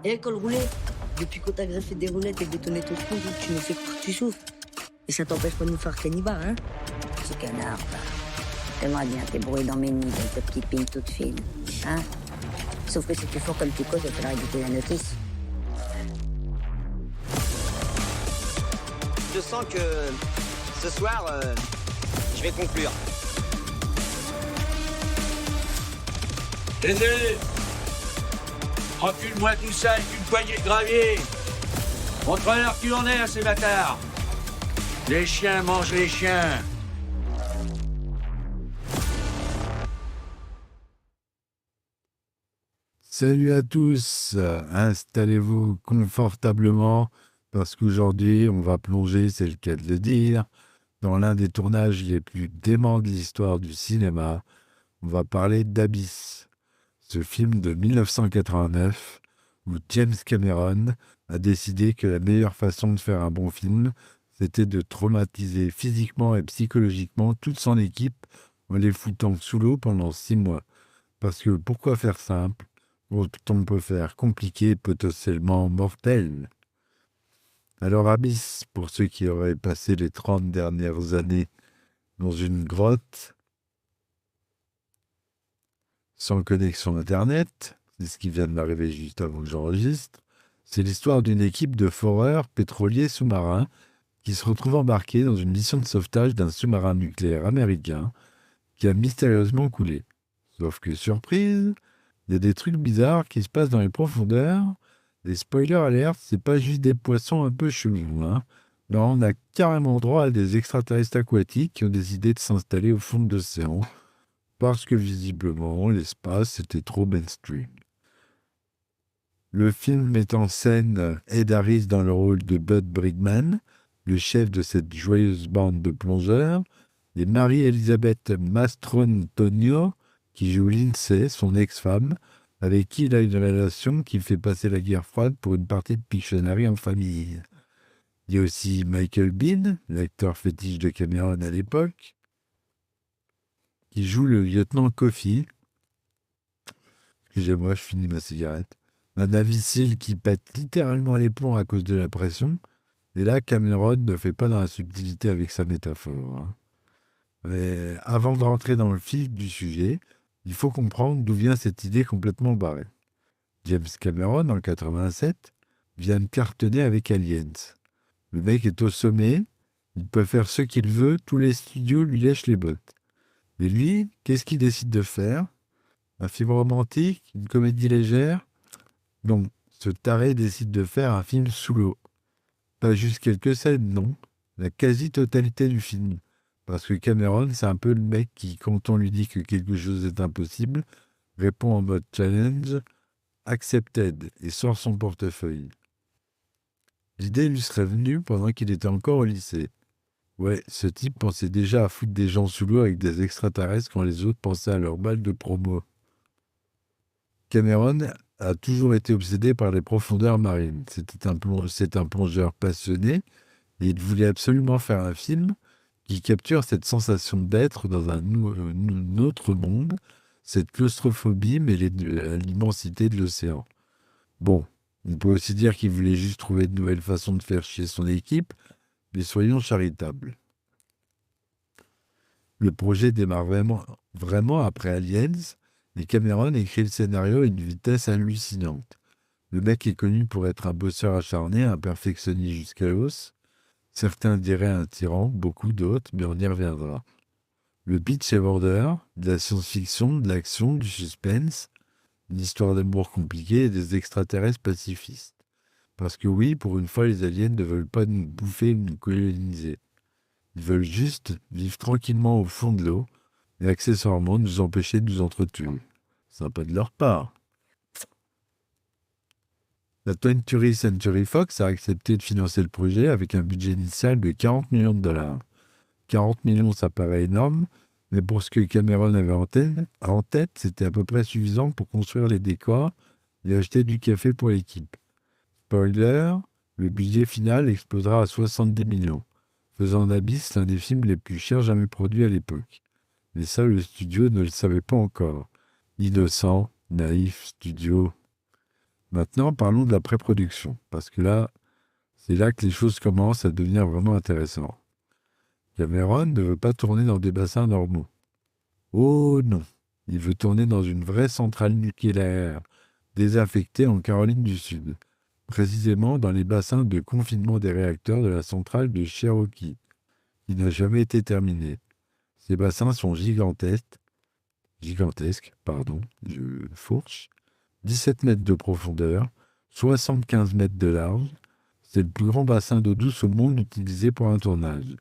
Et col roulé, depuis qu'on t'a greffé des roulettes et bétonné ton trou, tu nous fais croire que tu souffres. Et ça t'empêche pas de nous faire cannibales, hein? Petit canard, va. T'aimerais bien t'ébrouiller dans mes nids avec ta petite pine toute fine, hein? Sauf que si tu fous comme tu causes, il faudra éditer la notice. Je sens que ce soir, je vais conclure. Désolé. Encule-moi tout ça avec une poignée de gravier. Montre-leur qui on est à ces bâtards. Les chiens mangent les chiens. Salut à tous, installez-vous confortablement parce qu'aujourd'hui on va plonger, c'est le cas de le dire, dans l'un des tournages les plus déments de l'histoire du cinéma. On va parler d'Abyss, ce film de 1989 où James Cameron a décidé que la meilleure façon de faire un bon film, c'était de traumatiser physiquement et psychologiquement toute son équipe en les foutant sous l'eau pendant 6 mois. Parce que pourquoi faire simple? On peut faire compliqué, potentiellement mortel. Alors Abyss, pour ceux qui auraient passé les 30 dernières années dans une grotte, sans connexion Internet, c'est ce qui vient de m'arriver juste avant que j'enregistre, c'est l'histoire d'une équipe de foreurs pétroliers sous-marins qui se retrouve embarquée dans une mission de sauvetage d'un sous-marin nucléaire américain qui a mystérieusement coulé. Sauf que, surprise, il y a des trucs bizarres qui se passent dans les profondeurs. Les spoilers alert, c'est pas juste des poissons un peu chelous, hein. Là, on a carrément droit à des extraterrestres aquatiques qui ont décidé de s'installer au fond de l'océan parce que visiblement, l'espace était trop mainstream. Le film met en scène Ed Harris dans le rôle de Bud Brigman, le chef de cette joyeuse bande de plongeurs, et Marie-Elisabeth Mastrantonio, qui joue Lindsay, son ex-femme, avec qui il a une relation qui fait passer la guerre froide pour une partie de Pictionary en famille. Il y a aussi Michael Biehn, l'acteur fétiche de Cameron à l'époque, qui joue le lieutenant Coffey. Excusez-moi, je finis ma cigarette. Un navicile qui pète littéralement les plombs à cause de la pression. Et là, Cameron ne fait pas dans la subtilité avec sa métaphore, hein. Mais avant de rentrer dans le vif du sujet, il faut comprendre d'où vient cette idée complètement barrée. James Cameron, en 87, vient de cartonner avec Aliens. Le mec est au sommet, il peut faire ce qu'il veut, tous les studios lui lèchent les bottes. Mais lui, qu'est-ce qu'il décide de faire? Un film romantique? Une comédie légère? Non, ce taré décide de faire un film sous l'eau. Pas juste quelques scènes, non. La quasi-totalité du film. Parce que Cameron, c'est un peu le mec qui, quand on lui dit que quelque chose est impossible, répond en mode challenge, accepted, et sort son portefeuille. L'idée lui serait venue pendant qu'il était encore au lycée. Ouais, ce type pensait déjà à foutre des gens sous l'eau avec des extraterrestres quand les autres pensaient à leur balle de promo. Cameron a toujours été obsédé par les profondeurs marines. C'est un plongeur passionné et il voulait absolument faire un film qui capture cette sensation d'être dans un autre monde, cette claustrophobie mêlée à l'immensité de l'océan. Bon, on peut aussi dire qu'il voulait juste trouver de nouvelles façons de faire chier son équipe, mais soyons charitables. Le projet démarre vraiment après Aliens, et Cameron écrit le scénario à une vitesse hallucinante. Le mec est connu pour être un bosseur acharné, un perfectionniste jusqu'à l'os. Certains diraient un tyran, beaucoup d'autres, mais on y reviendra. Le pitch est vendeur, de la science-fiction, de l'action, du suspense, une histoire d'amour compliquée et des extraterrestres pacifistes. Parce que oui, pour une fois, les aliens ne veulent pas nous bouffer ou nous coloniser. Ils veulent juste vivre tranquillement au fond de l'eau et accessoirement nous empêcher de nous entretuer. Sympa de leur part. La 20th Century Fox a accepté de financer le projet avec un budget initial de 40 millions de dollars. 40 millions, ça paraît énorme, mais pour ce que Cameron avait en tête, c'était à peu près suffisant pour construire les décors et acheter du café pour l'équipe. Spoiler, le budget final explosera à 70 millions, faisant d'Abyss l'un des films les plus chers jamais produits à l'époque. Mais ça, le studio ne le savait pas encore. Innocent, naïf, studio. Maintenant, parlons de la pré-production, parce que là, c'est là que les choses commencent à devenir vraiment intéressantes. Cameron ne veut pas tourner dans des bassins normaux. Oh non, il veut tourner dans une vraie centrale nucléaire, désaffectée en Caroline du Sud, précisément dans les bassins de confinement des réacteurs de la centrale de Cherokee, qui n'a jamais été terminée. Ces bassins sont gigantesques, je fourche, 17 mètres de profondeur, 75 mètres de large. C'est le plus grand bassin d'eau douce au monde utilisé pour un tournage.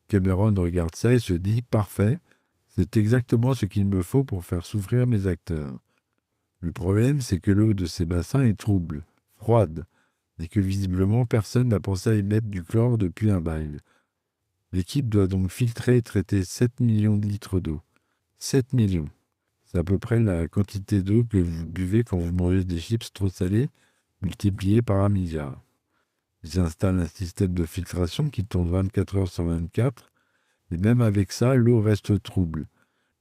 Cameron regarde ça et se dit « Parfait, c'est exactement ce qu'il me faut pour faire souffrir mes acteurs. » Le problème, c'est que l'eau de ces bassins est trouble, froide, et que visiblement personne n'a pensé à y mettre du chlore depuis un bail. L'équipe doit donc filtrer et traiter 7 millions de litres d'eau. 7 millions. C'est à peu près la quantité d'eau que vous buvez quand vous mangez des chips trop salés, multiplié par 1 milliard. Ils installent un système de filtration qui tourne 24 heures sur 24, et même avec ça, l'eau reste trouble.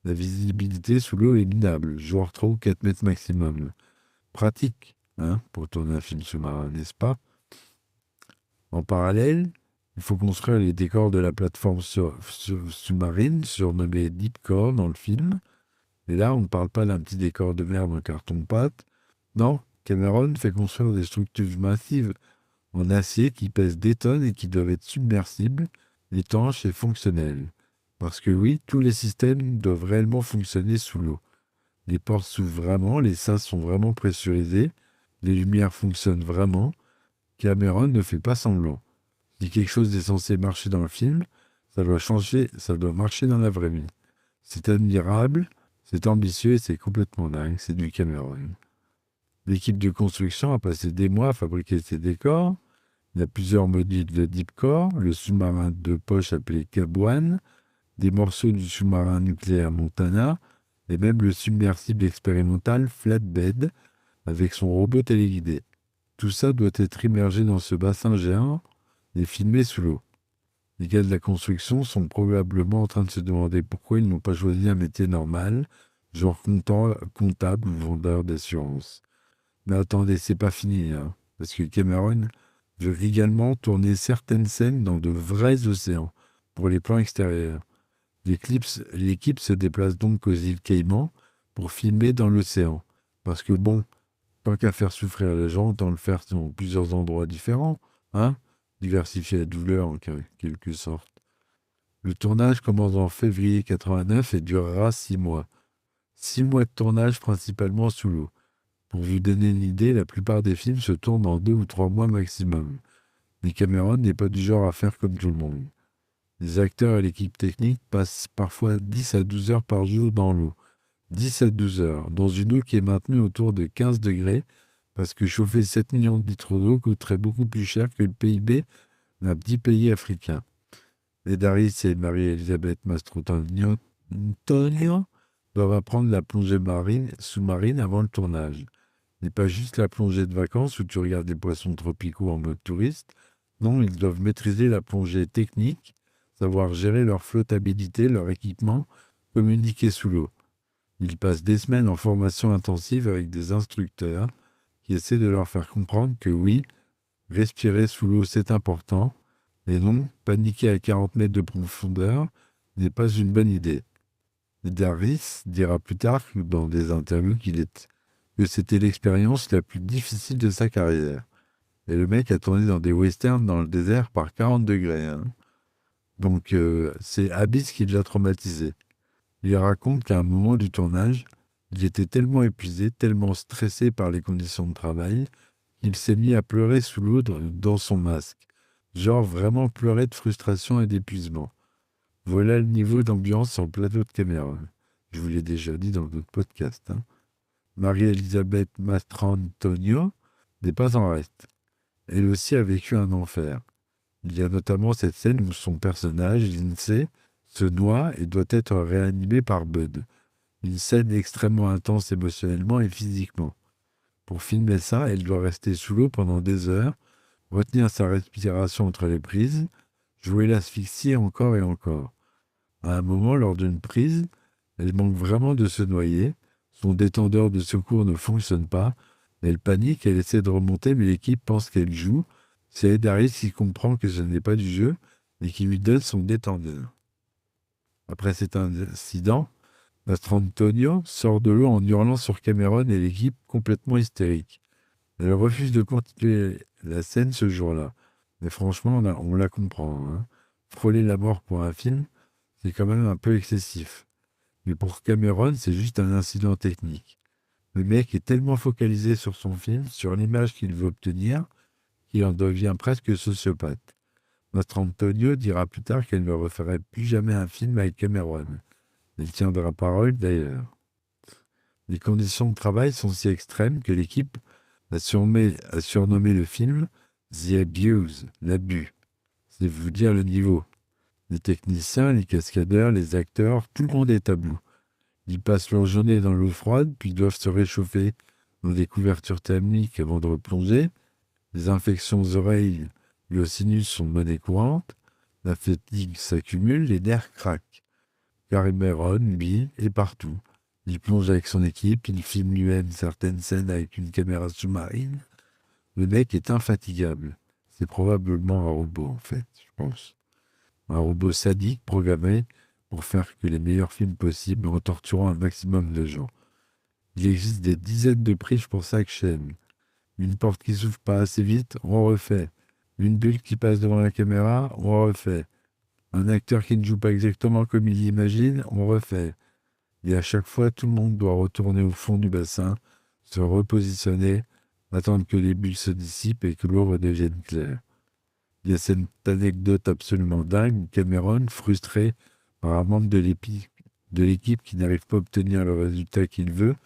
La visibilité sous l'eau est minable, genre 3 ou 4 mètres maximum. Pratique, pour tourner un film sous-marin, n'est-ce pas? En parallèle, il faut construire les décors de la plateforme sous-marine, surnommée Deep Core dans le film. Et là, on ne parle pas d'un petit décor de merde en carton-pâte. Non, Cameron fait construire des structures massives en acier qui pèsent des tonnes et qui doivent être submersibles, étanches et fonctionnelles. Parce que oui, tous les systèmes doivent réellement fonctionner sous l'eau. Les portes s'ouvrent vraiment, les sas sont vraiment pressurisés, les lumières fonctionnent vraiment. Cameron ne fait pas semblant. Si quelque chose est censé marcher dans le film, ça doit marcher dans la vraie vie. C'est admirable, c'est ambitieux et c'est complètement dingue, c'est du Cameron. L'équipe de construction a passé des mois à fabriquer ces décors. Il y a plusieurs modules de Deep Core, le sous-marin de poche appelé Cap One, des morceaux du sous-marin nucléaire Montana, et même le submersible expérimental Flatbed, avec son robot téléguidé. Tout ça doit être immergé dans ce bassin géant et filmé sous l'eau. Les gars de la construction sont probablement en train de se demander pourquoi ils n'ont pas choisi un métier normal, genre comptable ou vendeur d'assurance. Mais attendez, c'est pas fini, parce que Cameron veut également tourner certaines scènes dans de vrais océans, pour les plans extérieurs. L'équipe se déplace donc aux îles Caïmans pour filmer dans l'océan. Parce que bon, tant qu'à faire souffrir les gens, autant le faire dans plusieurs endroits différents, diversifier la douleur en quelque sorte. Le tournage commence en février 89 et durera 6 mois. 6 mois de tournage principalement sous l'eau. Pour vous donner une idée, la plupart des films se tournent en 2 ou 3 mois maximum. Mais Cameron n'est pas du genre à faire comme tout le monde. Les acteurs et l'équipe technique passent parfois 10 à 12 heures par jour dans l'eau. 10 à 12 heures, dans une eau qui est maintenue autour de 15 degrés, parce que chauffer 7 millions de litres d'eau coûterait beaucoup plus cher que le PIB d'un petit pays africain. Les Daris et Marie-Elisabeth Mastroantonio doivent apprendre la plongée sous-marine avant le tournage. Ce n'est pas juste la plongée de vacances où tu regardes des poissons tropicaux en mode touriste. Non, ils doivent maîtriser la plongée technique, savoir gérer leur flottabilité, leur équipement, communiquer sous l'eau. Ils passent des semaines en formation intensive avec des instructeurs qui essaient de leur faire comprendre que oui, respirer sous l'eau c'est important, et non, paniquer à 40 mètres de profondeur n'est pas une bonne idée. Daris dira plus tard dans des interviews que c'était l'expérience la plus difficile de sa carrière. Et le mec a tourné dans des westerns dans le désert par 40 degrés. Donc c'est Abyss qui l'a traumatisé. Il raconte qu'à un moment du tournage, il était tellement épuisé, tellement stressé par les conditions de travail, qu'il s'est mis à pleurer sous l'eau dans son masque. Genre vraiment pleurer de frustration et d'épuisement. Voilà le niveau d'ambiance sur le plateau de Cameron. Je vous l'ai déjà dit dans d'autres podcasts. Marie-Elisabeth Mastrantonio n'est pas en reste. Elle aussi a vécu un enfer. Il y a notamment cette scène où son personnage, Lindsay, se noie et doit être réanimé par Bud. Une scène extrêmement intense émotionnellement et physiquement. Pour filmer ça, elle doit rester sous l'eau pendant des heures, retenir sa respiration entre les prises, jouer l'asphyxie encore et encore. À un moment, lors d'une prise, elle manque vraiment de se noyer, son détendeur de secours ne fonctionne pas, Elle panique, elle essaie de remonter, mais l'équipe pense qu'elle joue. C'est Ed Harris qui comprend que ce n'est pas du jeu et qui lui donne son détendeur. Après cet incident, Mastrantonio sort de l'eau en hurlant sur Cameron et l'équipe complètement hystérique. Elle refuse de continuer la scène ce jour-là. Mais franchement, on la comprend. Hein. Frôler la mort pour un film, c'est quand même un peu excessif. Mais pour Cameron, c'est juste un incident technique. Le mec est tellement focalisé sur son film, sur l'image qu'il veut obtenir, qu'il en devient presque sociopathe. Mastrantonio dira plus tard qu'elle ne referait plus jamais un film avec Cameron. Elle tiendra parole d'ailleurs. Les conditions de travail sont si extrêmes que l'équipe a surnommé le film The Abuse, l'abus. C'est vous dire le niveau. Les techniciens, les cascadeurs, les acteurs, tout le monde est à bout. Ils passent leur journée dans l'eau froide, puis doivent se réchauffer dans des couvertures thermiques avant de replonger. Les infections aux oreilles et aux sinus sont monnaie courante. La fatigue s'accumule, les nerfs craquent. Cameron, lui, est partout. Il plonge avec son équipe, il filme lui-même certaines scènes avec une caméra sous-marine. Le mec est infatigable. C'est probablement un robot, en fait, je pense. Un robot sadique programmé pour faire que les meilleurs films possibles en torturant un maximum de gens. Il existe des dizaines de prises pour chaque chaîne. Une porte qui s'ouvre pas assez vite, on refait. Une bulle qui passe devant la caméra, on refait. Un acteur qui ne joue pas exactement comme il l'imagine, on refait. Et à chaque fois, tout le monde doit retourner au fond du bassin, se repositionner, attendre que les bulles se dissipent et que l'eau redevienne claire. Il y a cette anecdote absolument dingue. Cameron, frustré par un membre de l'équipe qui n'arrive pas à obtenir le résultat qu'il veut,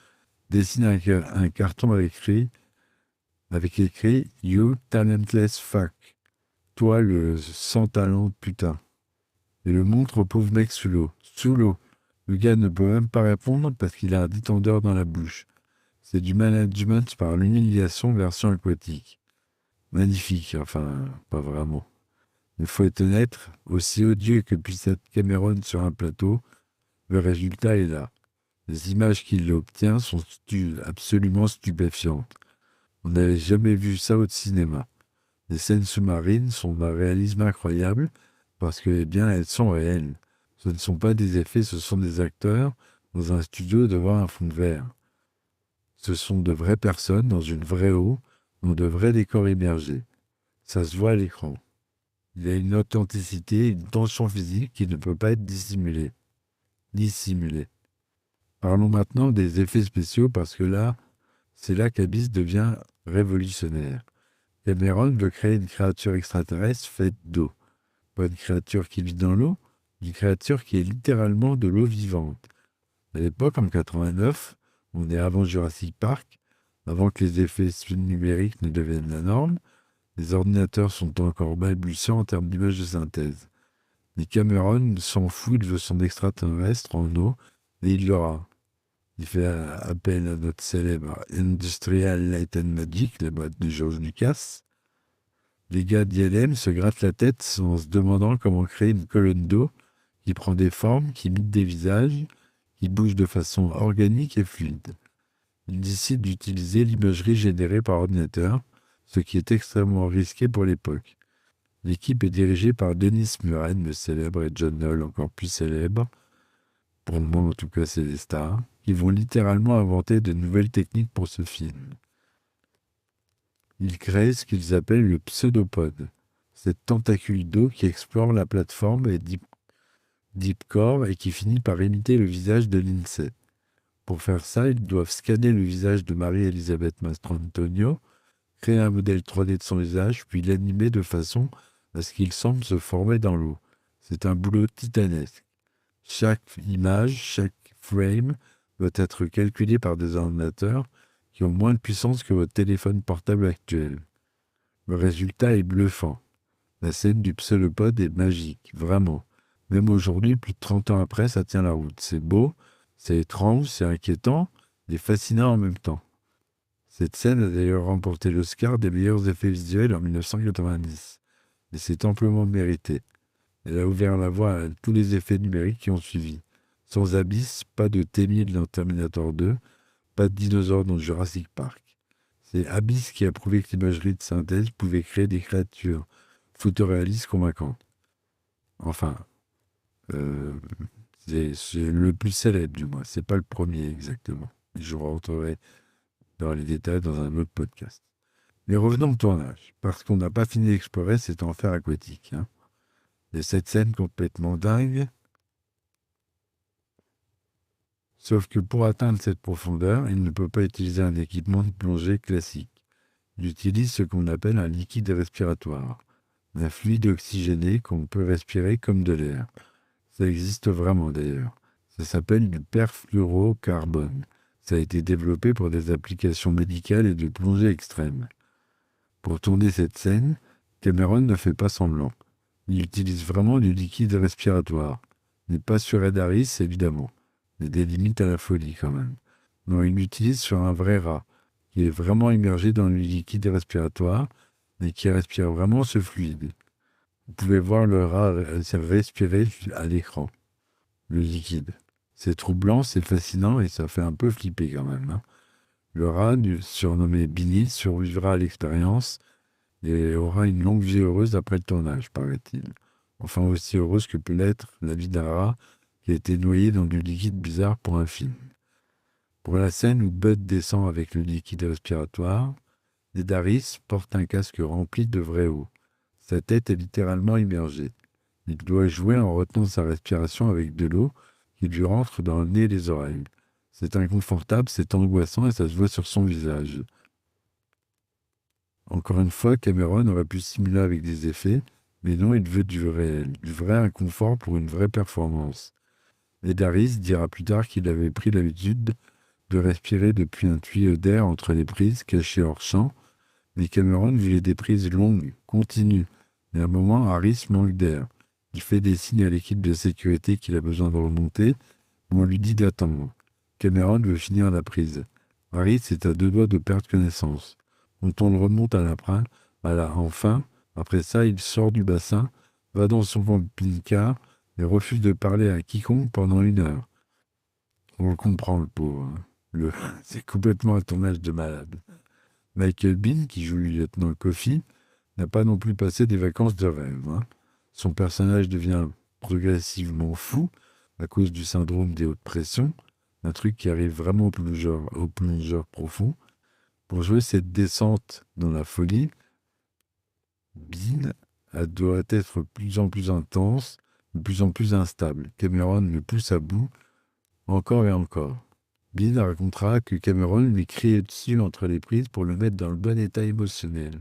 dessine un carton avec écrit « You talentless fuck ». Toi, le sans talent putain. Et le montre au pauvre mec sous l'eau. Sous l'eau. Le gars ne peut même pas répondre parce qu'il a un détendeur dans la bouche. C'est du management par l'humiliation version aquatique. Magnifique, enfin, pas vraiment. Il faut être honnête, aussi odieux que puisse être Cameron sur un plateau, le résultat est là. Les images qu'il obtient sont absolument stupéfiantes. On n'avait jamais vu ça au cinéma. Les scènes sous-marines sont d'un réalisme incroyable parce que, eh bien, elles sont réelles. Ce ne sont pas des effets, ce sont des acteurs dans un studio devant un fond vert. Ce sont de vraies personnes dans une vraie eau, dans de vrais décors immergés. Ça se voit à l'écran. Il y a une authenticité, une tension physique qui ne peut pas être dissimulée, ni simulée. Parlons maintenant des effets spéciaux parce que là, c'est là qu'Abyss devient révolutionnaire. Cameron veut créer une créature extraterrestre faite d'eau. Pas une créature qui vit dans l'eau, une créature qui est littéralement de l'eau vivante. À l'époque, en 89, on est avant Jurassic Park, avant que les effets numériques ne deviennent la norme, les ordinateurs sont encore balbutiants en termes d'images de synthèse. Mais Cameron s'en fout, il veut son extraterrestre en eau, et il l'aura. Il fait appel à notre célèbre Industrial Light and Magic, la boîte de George Lucas. Les gars d'ILM se grattent la tête en se demandant comment créer une colonne d'eau qui prend des formes, qui imite des visages, qui bouge de façon organique et fluide. Ils décident d'utiliser l'imagerie générée par ordinateur, ce qui est extrêmement risqué pour l'époque. L'équipe est dirigée par Dennis Muren, le célèbre, et John Knoll, encore plus célèbre. Pour le moment, en tout cas, c'est les stars. Ils vont littéralement inventer de nouvelles techniques pour ce film. Ils créent ce qu'ils appellent le pseudopode, cette tentacule d'eau qui explore la plateforme et Deepcore et qui finit par imiter le visage de Lindsay. Pour faire ça, ils doivent scanner le visage de Marie-Elisabeth Mastrantonio, créer un modèle 3D de son visage, puis l'animer de façon à ce qu'il semble se former dans l'eau. C'est un boulot titanesque. Chaque image, chaque frame doit être calculé par des ordinateurs qui ont moins de puissance que votre téléphone portable actuel. Le résultat est bluffant. La scène du pseudopode est magique, vraiment. Même aujourd'hui, plus de 30 ans après, ça tient la route. C'est beau, c'est étrange, c'est inquiétant et fascinant en même temps. Cette scène a d'ailleurs remporté l'Oscar des meilleurs effets visuels en 1990. Et c'est amplement mérité. Elle a ouvert la voie à tous les effets numériques qui ont suivi. Sans Abyss, pas de T-1000 dans Terminator 2, pas de dinosaures dans Jurassic Park. C'est Abyss qui a prouvé que l'imagerie de synthèse pouvait créer des créatures photoréalistes convaincantes. Enfin, c'est le plus célèbre du moins. C'est pas le premier exactement. Je rentrerai dans les détails dans un autre podcast. Mais revenons au tournage, parce qu'on n'a pas fini d'explorer cet enfer aquatique. Hein. Il y a cette scène complètement dingue. Sauf que pour atteindre cette profondeur, il ne peut pas utiliser un équipement de plongée classique. Il utilise ce qu'on appelle un liquide respiratoire, un fluide oxygéné qu'on peut respirer comme de l'air. Ça existe vraiment d'ailleurs. Ça s'appelle du perfluorocarbone. Ça a été développé pour des applications médicales et de plongée extrême. Pour tourner cette scène, Cameron ne fait pas semblant. Il utilise vraiment du liquide respiratoire. Mais pas sur Ed Harris, évidemment. Il y a des limites à la folie quand même. Non, il l'utilise sur un vrai rat, qui est vraiment immergé dans le liquide respiratoire, mais qui respire vraiment ce fluide. Vous pouvez voir le rat respirer à l'écran, le liquide. C'est troublant, c'est fascinant et ça fait un peu flipper quand même. Hein. Le rat, surnommé Billy, survivra à l'expérience et aura une longue vie heureuse après le tournage, paraît-il. Enfin aussi heureuse que peut l'être la vie d'un rat qui a été noyé dans du liquide bizarre pour un film. Pour la scène où Bud descend avec le liquide respiratoire, Ed Harris porte un casque rempli de vraie eau. Sa tête est littéralement immergée. Il doit jouer en retenant sa respiration avec de l'eau qui lui rentre dans le nez et les oreilles. C'est inconfortable, c'est angoissant et ça se voit sur son visage. Encore une fois, Cameron aurait pu simuler avec des effets, mais non, il veut du réel, du vrai inconfort pour une vraie performance. Ed Harris dira plus tard qu'il avait pris l'habitude de respirer depuis un tuyau d'air entre les prises cachées hors champ, mais Cameron voulait des prises longues, continues. Et à un moment, Harris manque d'air. Il fait des signes à l'équipe de sécurité qu'il a besoin de remonter, mais on lui dit d'attendre. Cameron veut finir la prise. Harris est à 2 doigts de perdre connaissance. Quand on le remonte à enfin, après ça, il sort du bassin, va dans son camping-car et refuse de parler à quiconque pendant 1 heure. On le comprend, le pauvre. C'est complètement un tournage de malade. Michael Biehn, qui joue le lieutenant Coffey, n'a pas non plus passé des vacances de rêve. Hein. Son personnage devient progressivement fou à cause du syndrome des hautes pressions, un truc qui arrive vraiment au plongeur profond. Pour jouer cette descente dans la folie, Biehn doit être de plus en plus intense, de plus en plus instable. Cameron le pousse à bout, encore et encore. Biehn racontera que Cameron lui criait dessus entre les prises pour le mettre dans le bon état émotionnel.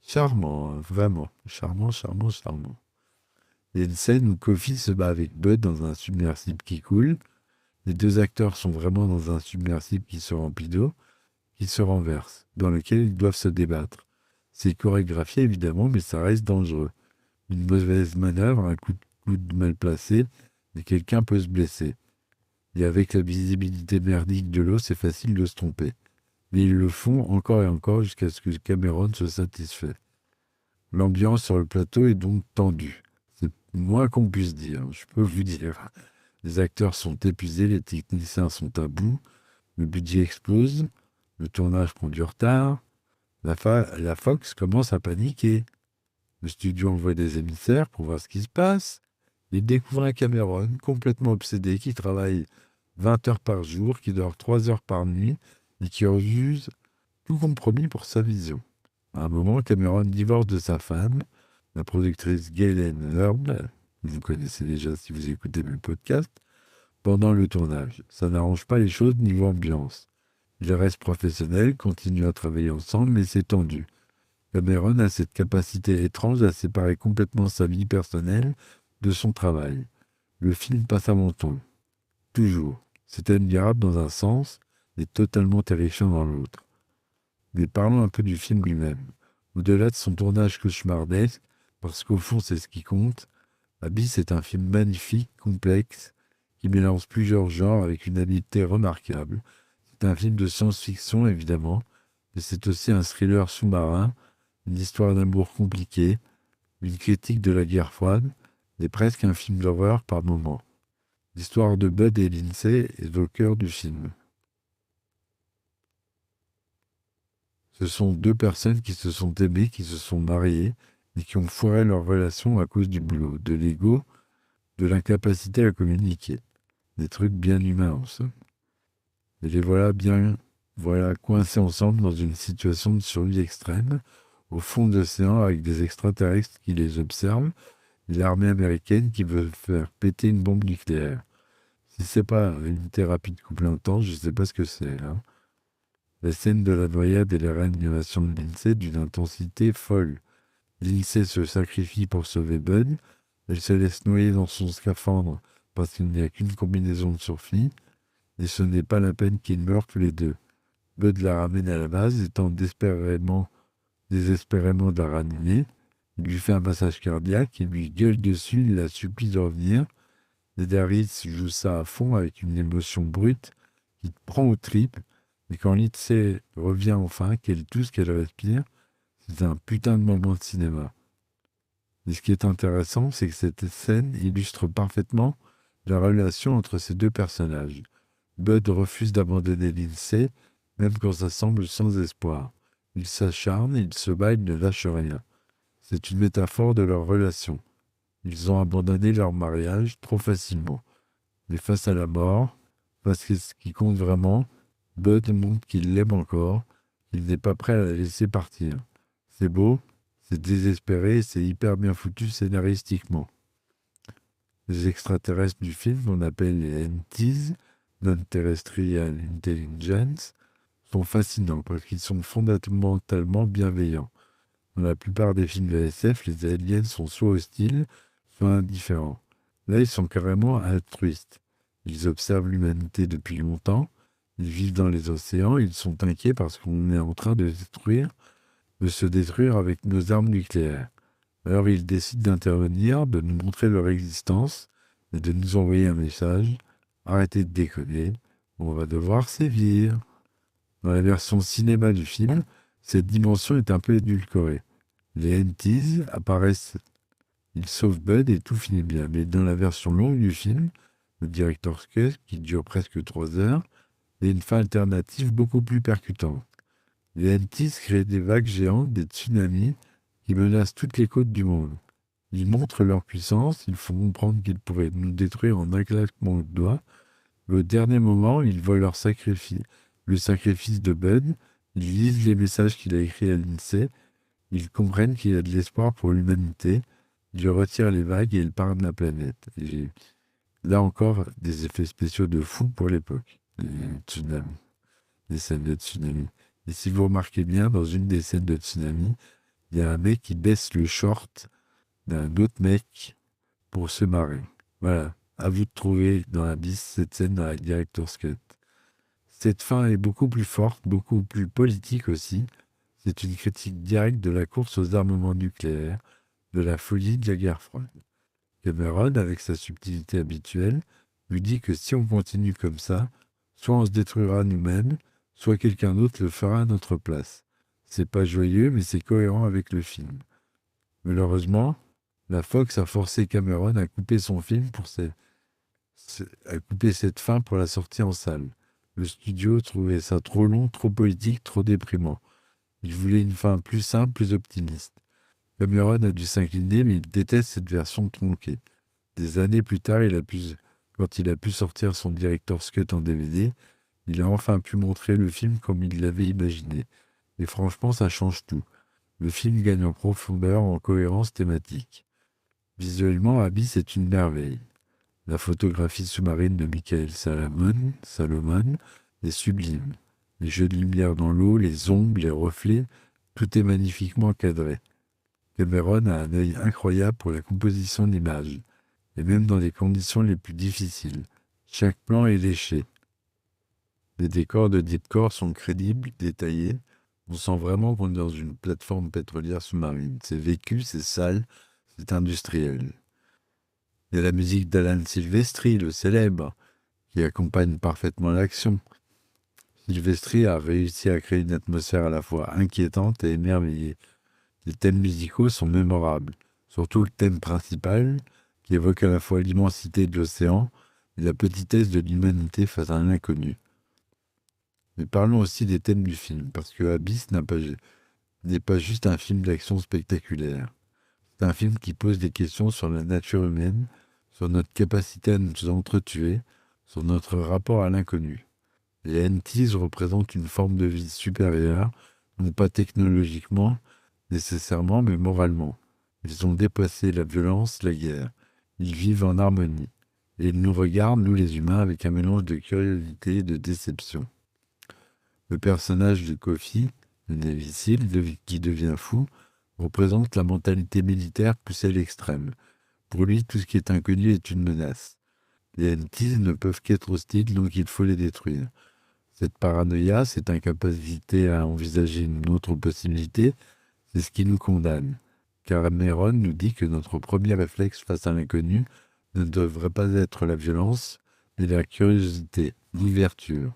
Charmant, hein, vraiment. Charmant, charmant, charmant. Il y a une scène où Coffey se bat avec Bud dans un submersible qui coule. Les 2 acteurs sont vraiment dans un submersible qui se remplit d'eau, qui se renverse, dans lequel ils doivent se débattre. C'est chorégraphié évidemment, mais ça reste dangereux. Une mauvaise manœuvre, un coup de coude mal placé, et quelqu'un peut se blesser. Et avec la visibilité merdique de l'eau, c'est facile de se tromper. Mais ils le font encore et encore jusqu'à ce que Cameron se satisfait. L'ambiance sur le plateau est donc tendue. C'est le moins qu'on puisse dire, je peux vous dire. Les acteurs sont épuisés, les techniciens sont à bout, le budget explose, le tournage prend du retard, la Fox commence à paniquer. Le studio envoie des émissaires pour voir ce qui se passe. Il découvre un Cameron complètement obsédé qui travaille 20 heures par jour, qui dort 3 heures par nuit et qui refuse tout compromis pour sa vision. À un moment, Cameron divorce de sa femme, la productrice Galen Hurd, vous connaissez déjà si vous écoutez mes podcasts, pendant le tournage. Ça n'arrange pas les choses niveau ambiance. Ils restent professionnels, continuent à travailler ensemble, mais c'est tendu. Cameron a cette capacité étrange à séparer complètement sa vie personnelle de son travail. Le film passe à mon ton. Toujours. C'est admirable dans un sens et totalement terrifiant dans l'autre. Mais parlons un peu du film lui-même. Au-delà de son tournage cauchemardesque, parce qu'au fond c'est ce qui compte, Abyss est un film magnifique, complexe, qui mélange plusieurs genres avec une habileté remarquable. C'est un film de science-fiction évidemment, mais c'est aussi un thriller sous-marin, une histoire d'amour compliquée, une critique de la guerre froide, et presque un film d'horreur par moments. L'histoire de Bud et Lindsay est au cœur du film. Ce sont deux personnes qui se sont aimées, qui se sont mariées et qui ont foiré leur relation à cause du boulot, de l'ego, de l'incapacité à communiquer. Des trucs bien humains en somme. Et les voilà coincés ensemble dans une situation de survie extrême, au fond de l'océan avec des extraterrestres qui les observent, et l'armée américaine qui veut faire péter une bombe nucléaire. Si c'est pas une thérapie de couple intense, je sais pas ce que c'est. Hein. La scène de la noyade et la réanimation de Lindsay d'une intensité folle. Lindsay se sacrifie pour sauver Bud. Elle se laisse noyer dans son scaphandre parce qu'il n'y a qu'une combinaison de survie. Et ce n'est pas la peine qu'ils meurent tous les deux. Bud la ramène à la base et tente désespérément de la ranimer. Il lui fait un massage cardiaque, il lui gueule dessus, il la supplie de revenir. Et Darius joue ça à fond avec une émotion brute qui te prend aux tripes. Et quand Lindsay revient enfin, qu'elle tousse, qu'elle respire, c'est un putain de moment de cinéma. Et ce qui est intéressant, c'est que cette scène illustre parfaitement la relation entre ces deux personnages. Bud refuse d'abandonner Lindsay, même quand ça semble sans espoir. Il s'acharne, il se bat, il ne lâche rien. C'est une métaphore de leur relation. Ils ont abandonné leur mariage trop facilement. Mais face à la mort, face à ce qui compte vraiment, Bud montre qu'il l'aime encore, qu'il n'est pas prêt à la laisser partir. C'est beau, c'est désespéré, c'est hyper bien foutu scénaristiquement. Les extraterrestres du film, qu'on appelle les NTs, Non-Terrestrial Intelligence, sont fascinants parce qu'ils sont fondamentalement bienveillants. Dans la plupart des films de SF, les aliens sont soit hostiles, soit indifférents. Là, ils sont carrément altruistes. Ils observent l'humanité depuis longtemps, ils vivent dans les océans, ils sont inquiets parce qu'on est en train de se détruire avec nos armes nucléaires. Alors ils décident d'intervenir, de nous montrer leur existence et de nous envoyer un message. Arrêtez de déconner, on va devoir sévir. Dans la version cinéma du film, cette dimension est un peu édulcorée. Les NTs apparaissent, ils sauvent Bud et tout finit bien. Mais dans la version longue du film, le Director's Cut, qui dure presque 3 heures, il y a une fin alternative beaucoup plus percutante. Les NTs créent des vagues géantes, des tsunamis, qui menacent toutes les côtes du monde. Ils montrent leur puissance, ils font comprendre qu'ils pourraient nous détruire en un claquement de doigts. Mais au dernier moment, ils voient le sacrifice de Bud, ils lisent les messages qu'il a écrits à Lindsay, ils comprennent qu'il y a de l'espoir pour l'humanité, ils retirent les vagues et ils partent de la planète. Et là encore, des effets spéciaux de fou pour l'époque. Les tsunamis, les scènes de tsunami. Et si vous remarquez bien, dans une des scènes de tsunami, il y a un mec qui baisse le short d'un autre mec pour se marrer. Voilà, à vous de trouver dans l'Abysse cette scène dans la Director's Cut. Cette fin est beaucoup plus forte, beaucoup plus politique aussi. C'est une critique directe de la course aux armements nucléaires, de la folie de la guerre froide. Cameron, avec sa subtilité habituelle, lui dit que si on continue comme ça, soit on se détruira nous-mêmes, soit quelqu'un d'autre le fera à notre place. C'est pas joyeux, mais c'est cohérent avec le film. Malheureusement, la Fox a forcé Cameron à couper son film à couper cette fin pour la sortie en salle. Le studio trouvait ça trop long, trop politique, trop déprimant. Il voulait une fin plus simple, plus optimiste. Cameron a dû s'incliner, mais il déteste cette version tronquée. Des années plus tard, quand il a pu sortir son Director's Cut en DVD, il a enfin pu montrer le film comme il l'avait imaginé. Et franchement, ça change tout. Le film gagne en profondeur, en cohérence thématique. Visuellement, Abyss est une merveille. La photographie sous-marine de Michael Salomon est sublime. Les jeux de lumière dans l'eau, les ombres, les reflets, tout est magnifiquement cadré. Cameron a un œil incroyable pour la composition d'images, et même dans les conditions les plus difficiles. Chaque plan est léché. Les décors de Deepcore sont crédibles, détaillés. On sent vraiment qu'on est dans une plateforme pétrolière sous-marine. C'est vécu, c'est sale, c'est industriel. Il y a la musique d'Alan Silvestri, le célèbre, qui accompagne parfaitement l'action. Silvestri a réussi à créer une atmosphère à la fois inquiétante et émerveillée. Les thèmes musicaux sont mémorables, surtout le thème principal, qui évoque à la fois l'immensité de l'océan et la petitesse de l'humanité face à un inconnu. Mais parlons aussi des thèmes du film, parce que Abyss n'est pas juste un film d'action spectaculaire. C'est un film qui pose des questions sur la nature humaine, sur notre capacité à nous entretuer, sur notre rapport à l'inconnu. Les NTs représentent une forme de vie supérieure, non pas technologiquement, nécessairement, mais moralement. Ils ont dépassé la violence, la guerre. Ils vivent en harmonie. Et ils nous regardent, nous les humains, avec un mélange de curiosité et de déception. Le personnage de Kofi, le Navy Seal, qui devient fou, représente la mentalité militaire poussée à l'extrême. Pour lui, tout ce qui est inconnu est une menace. Les NTs ne peuvent qu'être hostiles, donc il faut les détruire. Cette paranoïa, cette incapacité à envisager une autre possibilité, c'est ce qui nous condamne. Cameron nous dit que notre premier réflexe face à l'inconnu ne devrait pas être la violence, mais la curiosité, l'ouverture.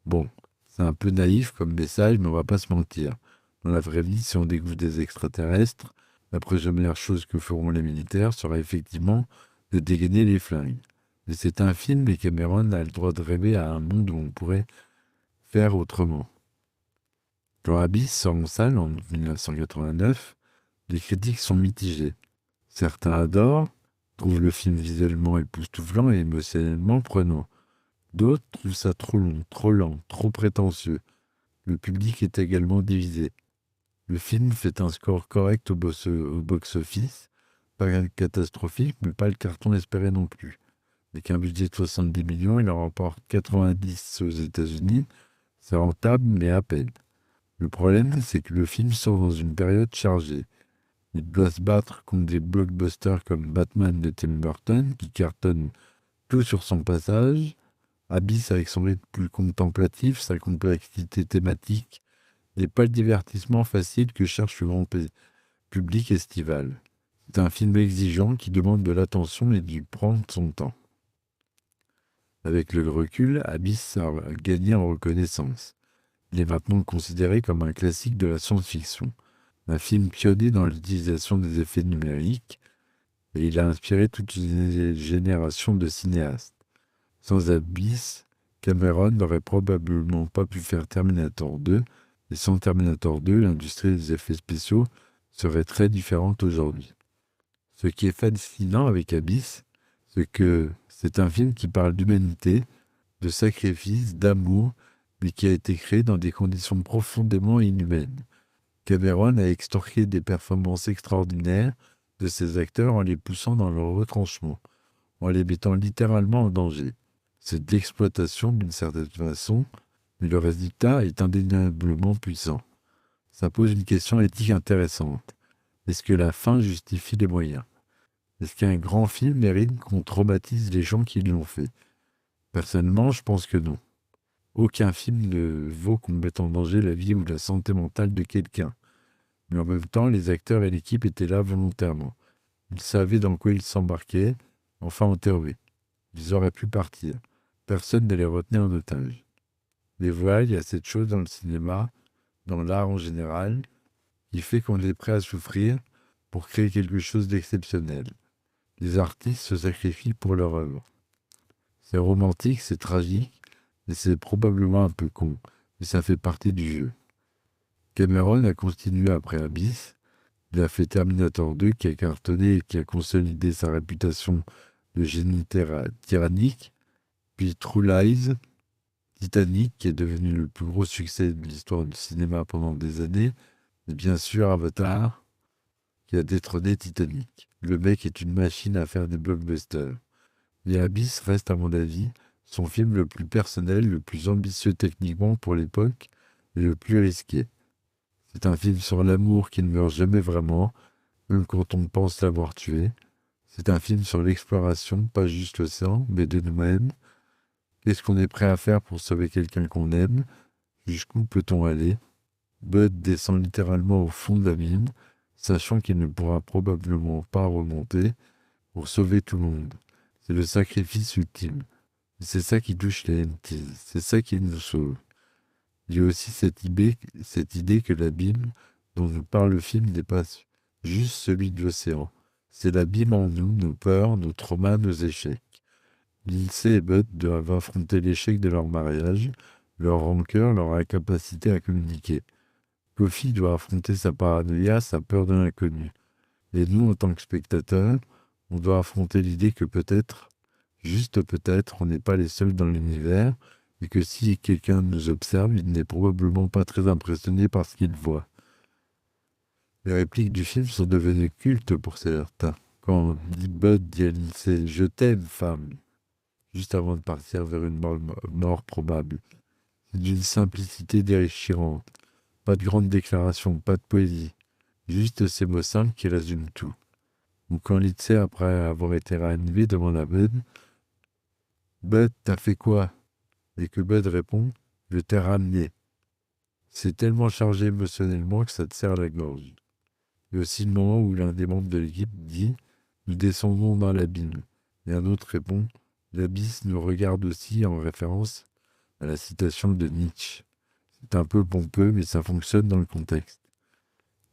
Bon, c'est un peu naïf comme message, mais on va pas se mentir. Dans la vraie vie, si on découvre des extraterrestres, la première chose que feront les militaires sera effectivement de dégainer les flingues. Mais c'est un film et Cameron a le droit de rêver à un monde où on pourrait faire autrement. Quand Abyss sort en salle en 1989, les critiques sont mitigées. Certains adorent, trouvent le film visuellement époustouflant et émotionnellement prenant. D'autres trouvent ça trop long, trop lent, trop prétentieux. Le public est également divisé. Le film fait un score correct au box-office, pas catastrophique, mais pas le carton espéré non plus. Avec un budget de 70 millions, il en remporte 90 aux États-Unis. C'est rentable, mais à peine. Le problème, c'est que le film sort dans une période chargée. Il doit se battre contre des blockbusters comme Batman de Tim Burton, qui cartonnent tout sur son passage. Abyss, avec son rythme plus contemplatif, sa complexité thématique, n'est pas le divertissement facile que cherche le grand public estival. C'est un film exigeant qui demande de l'attention et d'y prendre son temps. Avec le recul, Abyss a gagné en reconnaissance. Il est maintenant considéré comme un classique de la science-fiction, un film pionnier dans l'utilisation des effets numériques, et il a inspiré toute une génération de cinéastes. Sans Abyss, Cameron n'aurait probablement pas pu faire Terminator 2, et sans Terminator 2, l'industrie des effets spéciaux serait très différente aujourd'hui. Ce qui est fascinant avec Abyss, c'est que c'est un film qui parle d'humanité, de sacrifice, d'amour, mais qui a été créé dans des conditions profondément inhumaines. Cameron a extorqué des performances extraordinaires de ses acteurs en les poussant dans leur retranchement, en les mettant littéralement en danger. C'est de l'exploitation d'une certaine façon, mais le résultat est indéniablement puissant. Ça pose une question éthique intéressante. Est-ce que la fin justifie les moyens ? Est-ce qu'un grand film mérite qu'on traumatise les gens qui l'ont fait ? Personnellement, je pense que non. Aucun film ne vaut qu'on mette en danger la vie ou la santé mentale de quelqu'un. Mais en même temps, les acteurs et l'équipe étaient là volontairement. Ils savaient dans quoi ils s'embarquaient, enfin en théorie. Ils auraient pu partir. Personne ne les retenait en otage. Mais voilà, il y a cette chose dans le cinéma, dans l'art en général, qui fait qu'on est prêt à souffrir pour créer quelque chose d'exceptionnel. Les artistes se sacrifient pour leur œuvre. C'est romantique, c'est tragique, et c'est probablement un peu con, mais ça fait partie du jeu. Cameron a continué après Abyss. Il a fait Terminator 2 qui a cartonné et qui a consolidé sa réputation de génie tyrannique, puis True Lies, Titanic qui est devenu le plus gros succès de l'histoire du cinéma pendant des années, et bien sûr Avatar qui a détrôné Titanic. Le mec est une machine à faire des blockbusters. Et Abyss reste, à mon avis, son film le plus personnel, le plus ambitieux techniquement pour l'époque et le plus risqué. C'est un film sur l'amour qui ne meurt jamais vraiment, même quand on pense l'avoir tué. C'est un film sur l'exploration, pas juste l'océan, mais de nous-mêmes. Qu'est-ce qu'on est prêt à faire pour sauver quelqu'un qu'on aime ? Jusqu'où peut-on aller ? Bud descend littéralement au fond de la mine, sachant qu'il ne pourra probablement pas remonter pour sauver tout le monde. C'est le sacrifice ultime. Et c'est ça qui touche les NT, c'est ça qui nous sauve. Il y a aussi cette idée que l'abîme dont nous parle le film n'est pas juste celui de l'océan. C'est l'abîme en nous, nos peurs, nos traumas, nos échecs. Lindsay et Bud doivent affronter l'échec de leur mariage, leur rancœur, leur incapacité à communiquer. Kofi doit affronter sa paranoïa, sa peur de l'inconnu. Et nous, en tant que spectateurs, on doit affronter l'idée que peut-être, juste peut-être, on n'est pas les seuls dans l'univers, et que si quelqu'un nous observe, il n'est probablement pas très impressionné par ce qu'il voit. Les répliques du film sont devenues cultes pour certains. Quand Bud dit à Lindsay « Je t'aime, femme », juste avant de partir vers une mort probable. C'est d'une simplicité déchirante. Pas de grande déclaration, pas de poésie. Juste ces mots simples qui résument tout. Ou quand Lindsay, après avoir été réanimé, demande à Bud « Bud, t'as fait quoi ?» Et que Bud répond « Je t'ai ramené ». C'est tellement chargé émotionnellement que ça te serre la gorge. Il y a aussi le moment où l'un des membres de l'équipe dit « Nous descendons dans l'abîme ». Et un autre répond « L'abysse nous regarde aussi » en référence à la citation de Nietzsche. C'est un peu pompeux, mais ça fonctionne dans le contexte.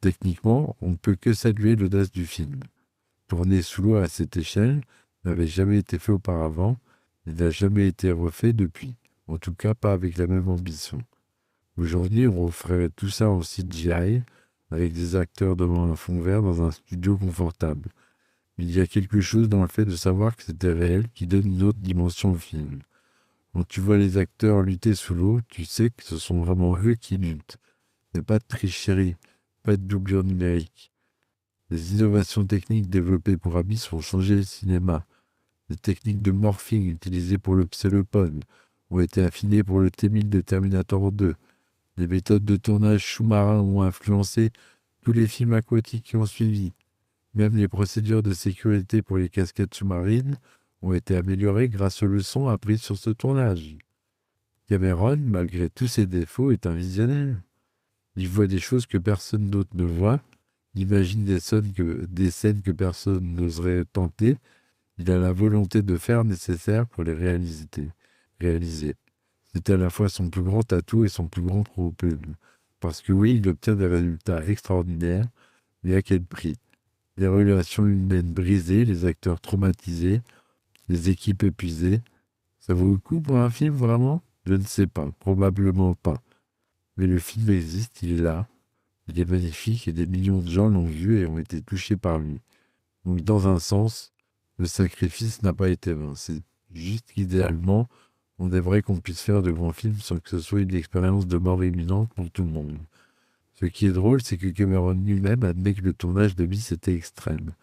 Techniquement, on ne peut que saluer l'audace du film. Tourner sous l'eau à cette échelle n'avait jamais été fait auparavant et n'a jamais été refait depuis. En tout cas, pas avec la même ambition. Aujourd'hui, on referait tout ça en CGI, avec des acteurs devant un fond vert dans un studio confortable. Il y a quelque chose dans le fait de savoir que c'était réel qui donne une autre dimension au film. Quand tu vois les acteurs lutter sous l'eau, tu sais que ce sont vraiment eux qui luttent. Il n'y a pas de tricherie, pas de doublure numérique. Les innovations techniques développées pour Abyss ont changé le cinéma. Les techniques de morphing utilisées pour le pseudophone ont été affinées pour le T-1000 de Terminator 2. Les méthodes de tournage sous-marin ont influencé tous les films aquatiques qui ont suivi. Même les procédures de sécurité pour les cascades sous-marines ont été améliorées grâce aux leçons apprises sur ce tournage. Cameron, malgré tous ses défauts, est un visionnaire. Il voit des choses que personne d'autre ne voit. Il imagine des scènes que personne n'oserait tenter. Il a la volonté de faire nécessaire pour les réaliser. C'est à la fois son plus grand atout et son plus grand problème. Parce que oui, il obtient des résultats extraordinaires, mais à quel prix? Les relations humaines brisées, les acteurs traumatisés, les équipes épuisées. Ça vaut le coup pour un film, vraiment? Je ne sais pas, probablement pas. Mais le film existe, il est là. Il est magnifique et des millions de gens l'ont vu et ont été touchés par lui. Donc dans un sens, le sacrifice n'a pas été vain. C'est juste qu'idéalement, on aimerait qu'on puisse faire de grands films sans que ce soit une expérience de mort imminente pour tout le monde. Ce qui est drôle, c'est que Cameron lui-même admet que le tournage de Abyss était extrême.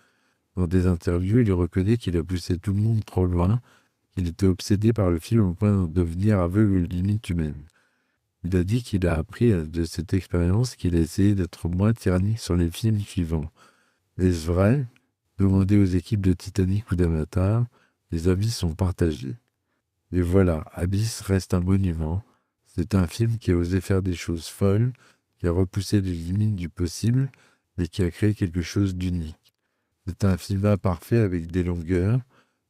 Dans des interviews, il reconnaît qu'il a poussé tout le monde trop loin, qu'il était obsédé par le film au point de devenir aveugle aux limites humaines. Il a dit qu'il a appris de cette expérience qu'il a essayé d'être moins tyrannique sur les films suivants. Est-ce vrai? Demandez aux équipes de Titanic ou d'Avatar, les avis sont partagés. Et voilà, Abyss reste un monument. C'est un film qui a osé faire des choses folles, qui a repoussé les limites du possible et qui a créé quelque chose d'unique. C'est un film imparfait avec des longueurs,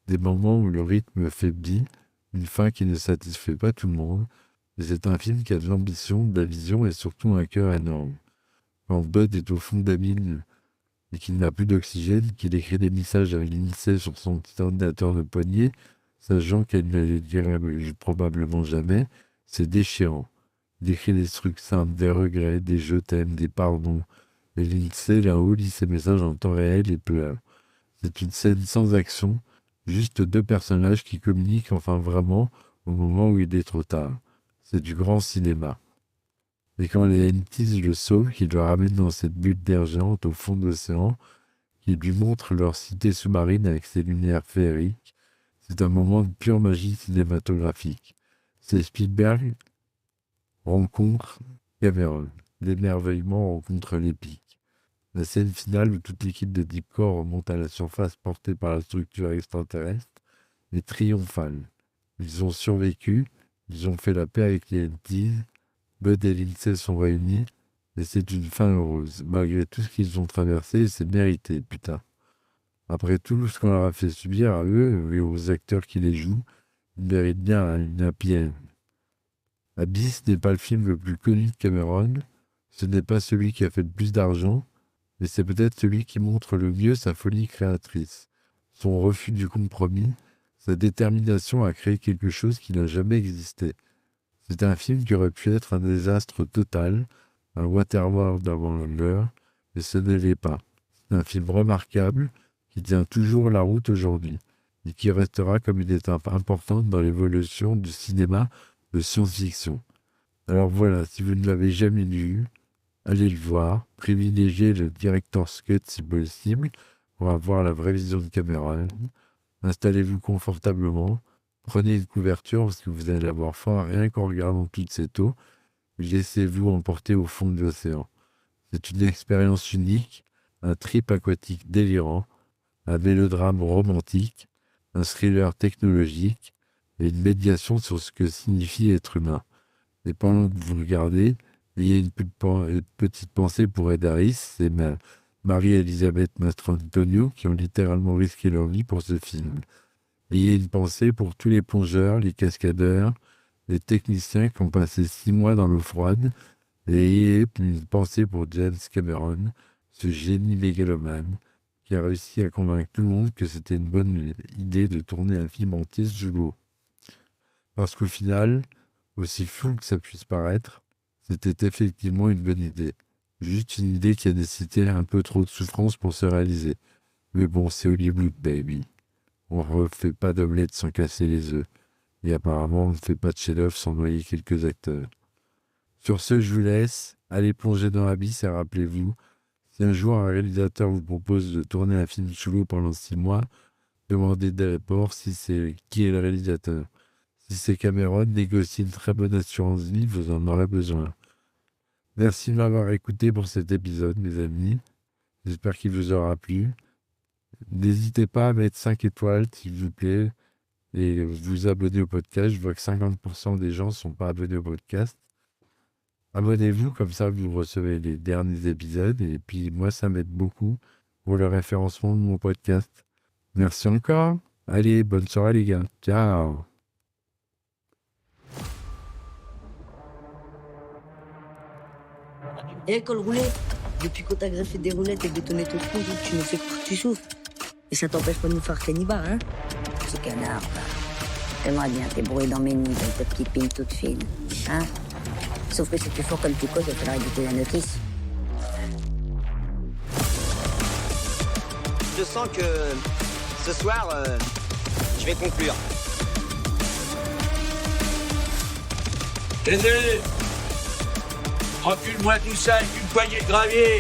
des moments où le rythme faiblit, une fin qui ne satisfait pas tout le monde, mais c'est un film qui a de l'ambition, de la vision et surtout un cœur énorme. Quand Bud est au fond d'abîme et qu'il n'a plus d'oxygène, qu'il écrit des messages à Lindsay sur son petit ordinateur de poignet, sachant qu'elle ne les dirait probablement jamais, c'est déchirant. Il écrit des trucs simples, des regrets, des je t'aime, des pardons. Et Lindsay, là-haut, lit ces messages en temps réel et pleure. C'est une scène sans action, juste deux personnages qui communiquent enfin vraiment au moment où il est trop tard. C'est du grand cinéma. Et quand les Hentis le sauvent, qu'ils le ramènent dans cette bulle d'air géante au fond de l'océan, qu'ils lui montrent leur cité sous-marine avec ses lumières féeriques, c'est un moment de pure magie cinématographique. C'est Spielberg rencontre Cameron. L'émerveillement rencontre l'épique. La scène finale où toute l'équipe de Deep Core remonte à la surface portée par la structure extraterrestre est triomphale. Ils ont survécu, ils ont fait la paix avec les Hentis, Bud et Lindsay sont réunis, et c'est une fin heureuse. Malgré tout ce qu'ils ont traversé, c'est mérité, putain. Après tout ce qu'on leur a fait subir à eux et aux acteurs qui les jouent, ils méritent bien une happy end. Abyss n'est pas le film le plus connu de Cameron, ce n'est pas celui qui a fait le plus d'argent, mais c'est peut-être celui qui montre le mieux sa folie créatrice, son refus du compromis, sa détermination à créer quelque chose qui n'a jamais existé. C'est un film qui aurait pu être un désastre total, un Waterworld avant l'heure, mais ce ne l'est pas. C'est un film remarquable qui tient toujours la route aujourd'hui et qui restera comme une étape importante dans l'évolution du cinéma de science-fiction. Alors voilà, si vous ne l'avez jamais vu, allez le voir, privilégiez le director's cut si possible pour avoir la vraie vision de Cameron. Installez-vous confortablement, prenez une couverture parce que vous allez avoir faim rien qu'en regardant toute cette eau, et laissez-vous emporter au fond de l'océan. C'est une expérience unique, un trip aquatique délirant, un mélodrame romantique, un thriller technologique et une médiation sur ce que signifie être humain. Et pendant que vous regardez, ayez une petite pensée pour Ed Harris et Marie-Elisabeth Mastrantonio qui ont littéralement risqué leur vie pour ce film. Ayez une pensée pour tous les plongeurs, les cascadeurs, les techniciens qui ont passé 6 mois dans l'eau froide. Et ayez une pensée pour James Cameron, ce génie mégalomane qui a réussi à convaincre tout le monde que c'était une bonne idée de tourner un film entier sous l'eau. Parce qu'au final, aussi fou que ça puisse paraître, c'était effectivement une bonne idée. Juste une idée qui a nécessité un peu trop de souffrance pour se réaliser. Mais bon, c'est Hollywood, baby. On ne refait pas d'omelette sans casser les œufs. Et apparemment, on ne fait pas de chef-d'œuvre sans noyer quelques acteurs. Sur ce, je vous laisse. Allez plonger dans l'abysse et rappelez-vous, si un jour un réalisateur vous propose de tourner un film sous l'eau pendant 6 mois, demandez d'abord qui est le réalisateur. Si c'est Cameron, négociez une très bonne assurance vie, vous en aurez besoin. Merci de m'avoir écouté pour cet épisode, mes amis. J'espère qu'il vous aura plu. N'hésitez pas à mettre 5 étoiles, s'il vous plaît, et vous abonner au podcast. Je vois que 50% des gens ne sont pas abonnés au podcast. Abonnez-vous, comme ça vous recevez les derniers épisodes. Et puis moi, ça m'aide beaucoup pour le référencement de mon podcast. Merci encore. Allez, bonne soirée les gars. Ciao. Et col roulé, depuis que t'as greffé des roulettes et bétonné ton trou, tu nous fais croire que tu souffres. Et ça t'empêche pas de nous faire cannibale, hein? Petit canard, va. Fais-moi bien tes bruits dans mes nuits avec tes petites pines toutes fines. Hein? Sauf que si tu fous comme tu causes, il faudra éditer la notice. Je sens que ce soir, je vais conclure. Aidez! Recule-moi tout ça avec une poignée de gravier!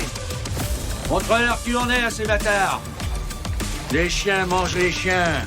Montre-leur qui on est à ces bâtards! Les chiens mangent les chiens!